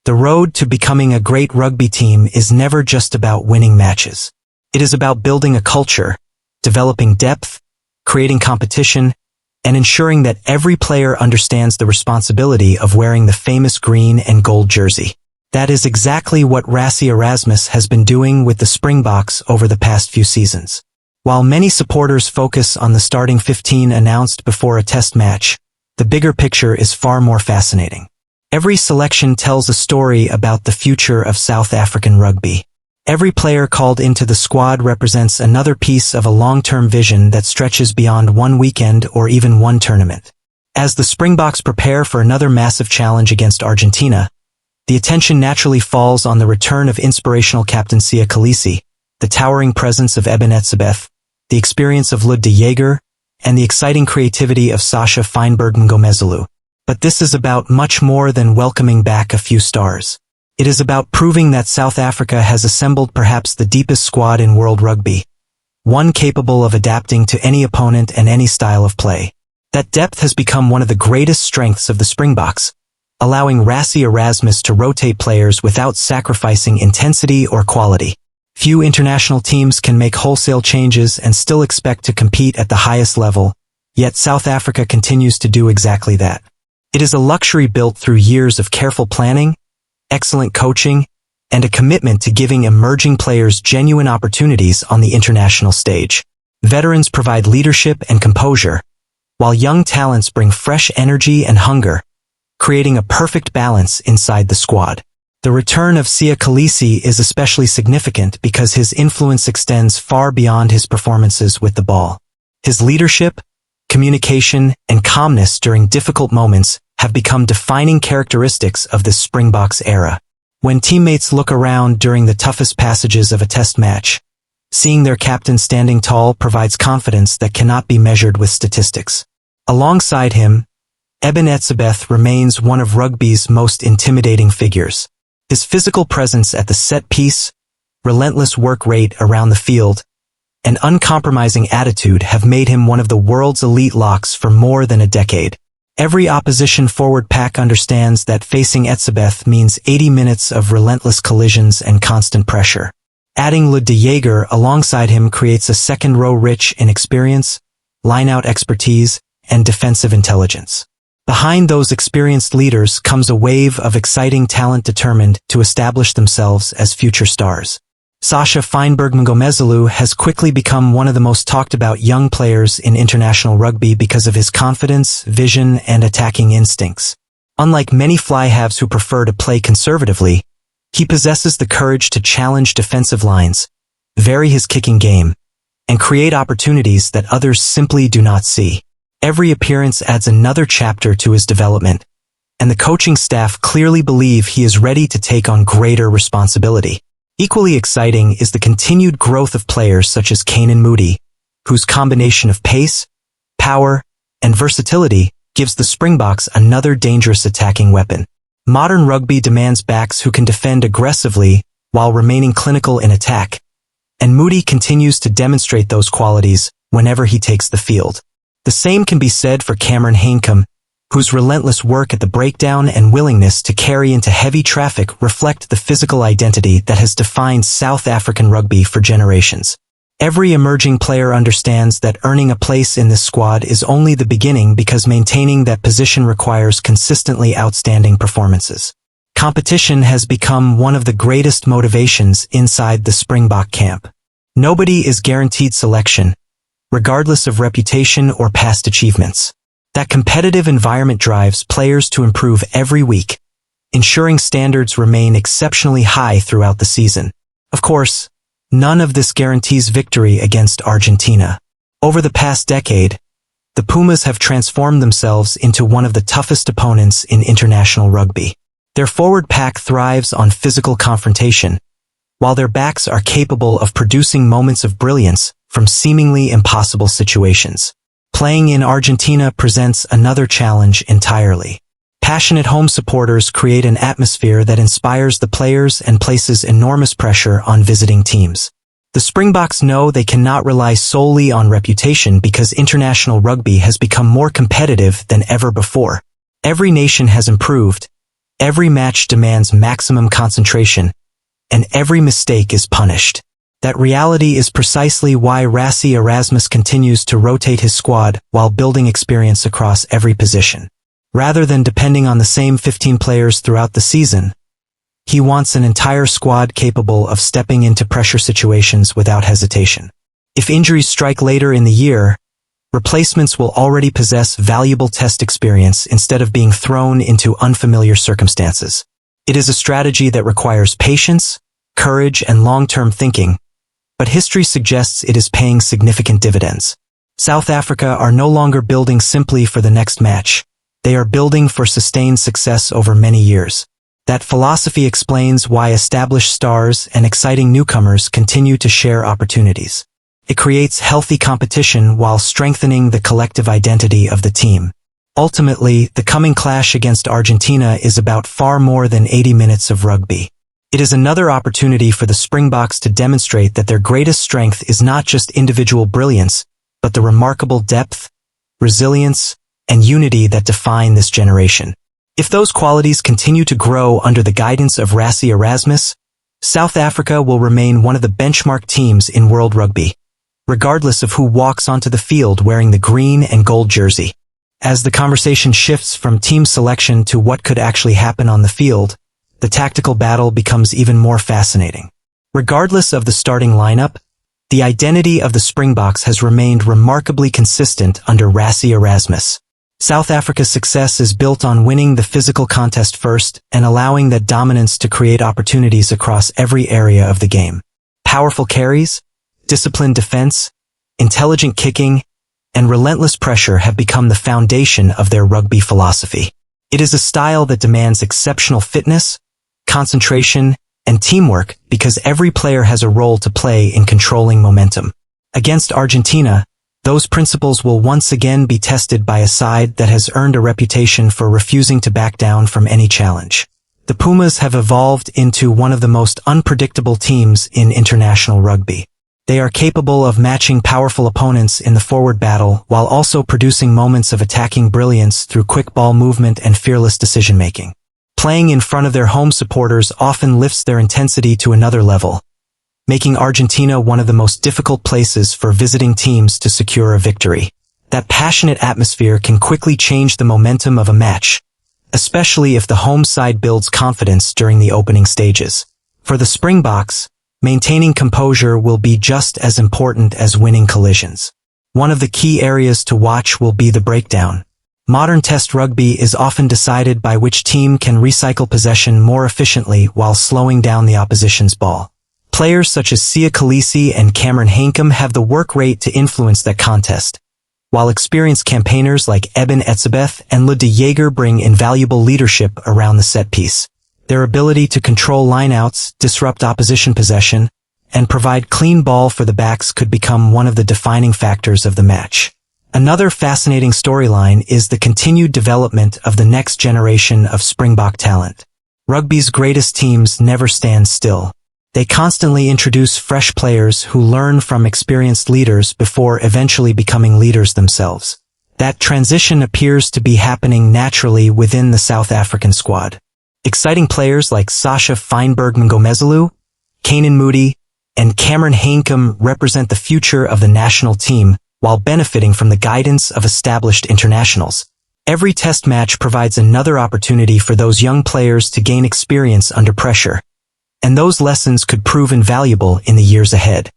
The road to becoming a great rugby team is never just about winning matches. It is about building a culture, developing depth, creating competition, and ensuring that every player understands the responsibility of wearing the famous green and gold jersey. That is exactly what Rassie Erasmus has been doing with the Springboks over the past few seasons. While many supporters focus on the starting 15 announced before a test match, the bigger picture is far more fascinating. Every selection tells a story about the future of South African rugby. Every player called into the squad represents another piece of a long-term vision that stretches beyond one weekend or even one tournament. As the Springboks prepare for another massive challenge against Argentina, the attention naturally falls on the return of inspirational captain Siya Kolisi, the towering presence of Eben Etzebeth, the experience of Lood de Jager, and the exciting creativity of Sacha Feinberg-Mngomezulu. But this is about much more than welcoming back a few stars. It is about proving that South Africa has assembled perhaps the deepest squad in world rugby, one capable of adapting to any opponent and any style of play. That depth has become one of the greatest strengths of the Springboks, allowing Rassie Erasmus to rotate players without sacrificing intensity or quality. Few international teams can make wholesale changes and still expect to compete at the highest level, yet South Africa continues to do exactly that. It is a luxury built through years of careful planning, excellent coaching, and a commitment to giving emerging players genuine opportunities on the international stage. Veterans provide leadership and composure, while young talents bring fresh energy and hunger, creating a perfect balance inside the squad. The return of Siya Kolisi is especially significant because his influence extends far beyond his performances with the ball. His leadership, communication, and calmness during difficult moments have become defining characteristics of this Springboks era. When teammates look around during the toughest passages of a test match, seeing their captain standing tall provides confidence that cannot be measured with statistics. Alongside him, Eben Etzebeth remains one of rugby's most intimidating figures. His physical presence at the set piece, relentless work rate around the field, and uncompromising attitude have made him one of the world's elite locks for more than a decade. Every opposition forward pack understands that facing Etzebeth means 80 minutes of relentless collisions and constant pressure. Adding Lood de Jager alongside him creates a second row rich in experience, line-out expertise, and defensive intelligence. Behind those experienced leaders comes a wave of exciting talent determined to establish themselves as future stars. Sacha Feinberg-Mngomezulu has quickly become one of the most talked about young players in international rugby because of his confidence, vision, and attacking instincts. Unlike many fly-halves who prefer to play conservatively, he possesses the courage to challenge defensive lines, vary his kicking game, and create opportunities that others simply do not see. Every appearance adds another chapter to his development, and the coaching staff clearly believe he is ready to take on greater responsibility. Equally exciting is the continued growth of players such as Canan Moodie, whose combination of pace, power, and versatility gives the Springboks another dangerous attacking weapon. Modern rugby demands backs who can defend aggressively while remaining clinical in attack, and Moodie continues to demonstrate those qualities whenever he takes the field. The same can be said for Hanekom, whose relentless work at the breakdown and willingness to carry into heavy traffic reflect the physical identity that has defined South African rugby for generations. Every emerging player understands that earning a place in this squad is only the beginning because maintaining that position requires consistently outstanding performances. Competition has become one of the greatest motivations inside the Springbok camp. Nobody is guaranteed selection, regardless of reputation or past achievements. That competitive environment drives players to improve every week, ensuring standards remain exceptionally high throughout the season. Of course, none of this guarantees victory against Argentina. Over the past decade, the Pumas have transformed themselves into one of the toughest opponents in international rugby. Their forward pack thrives on physical confrontation, while their backs are capable of producing moments of brilliance from seemingly impossible situations. Playing in Argentina presents another challenge entirely. Passionate home supporters create an atmosphere that inspires the players and places enormous pressure on visiting teams. The Springboks know they cannot rely solely on reputation because international rugby has become more competitive than ever before. Every nation has improved, Every match demands maximum concentration, and every mistake is punished. That reality is precisely why Rassie Erasmus continues to rotate his squad while building experience across every position. Rather than depending on the same 15 players throughout the season, he wants an entire squad capable of stepping into pressure situations without hesitation. If injuries strike later in the year, replacements will already possess valuable test experience instead of being thrown into unfamiliar circumstances. It is a strategy that requires patience, courage, and long-term thinking, but history suggests it is paying significant dividends. South Africa are no longer building simply for the next match. They are building for sustained success over many years. That philosophy explains why established stars and exciting newcomers continue to share opportunities. It creates healthy competition while strengthening the collective identity of the team. Ultimately, the coming clash against Argentina is about far more than 80 minutes of rugby. It is another opportunity for the Springboks to demonstrate that their greatest strength is not just individual brilliance, but the remarkable depth, resilience, and unity that define this generation. If those qualities continue to grow under the guidance of Rassie Erasmus, South Africa will remain one of the benchmark teams in world rugby, regardless of who walks onto the field wearing the green and gold jersey. As the conversation shifts from team selection to what could actually happen on the field, the tactical battle becomes even more fascinating. Regardless of the starting lineup, the identity of the Springboks has remained remarkably consistent under Rassie Erasmus. South Africa's success is built on winning the physical contest first and allowing that dominance to create opportunities across every area of the game. Powerful carries, disciplined defense, intelligent kicking, and relentless pressure have become the foundation of their rugby philosophy. It is a style that demands exceptional fitness, concentration, and teamwork because every player has a role to play in controlling momentum. Against Argentina, those principles will once again be tested by a side that has earned a reputation for refusing to back down from any challenge. The Pumas have evolved into one of the most unpredictable teams in international rugby. They are capable of matching powerful opponents in the forward battle while also producing moments of attacking brilliance through quick ball movement and fearless decision-making. Playing in front of their home supporters often lifts their intensity to another level, making Argentina one of the most difficult places for visiting teams to secure a victory. That passionate atmosphere can quickly change the momentum of a match, especially if the home side builds confidence during the opening stages. For the Springboks, maintaining composure will be just as important as winning collisions. One of the key areas to watch will be the breakdown. Modern Test rugby is often decided by which team can recycle possession more efficiently while slowing down the opposition's ball. Players such as Siya Kolisi and Hanekom have the work rate to influence that contest, while experienced campaigners like Eben Etzebeth and Lood de Jager bring invaluable leadership around the set piece. Their ability to control lineouts, disrupt opposition possession, and provide clean ball for the backs could become one of the defining factors of the match. Another fascinating storyline is the continued development of the next generation of Springbok talent. Rugby's greatest teams never stand still. They constantly introduce fresh players who learn from experienced leaders before eventually becoming leaders themselves. That transition appears to be happening naturally within the South African squad. Exciting players like Sacha Feinberg-Mngomezulu, Canan Moodie, and Hanekom represent the future of the national team while benefiting from the guidance of established internationals. Every test match provides another opportunity for those young players to gain experience under pressure, and those lessons could prove invaluable in the years ahead.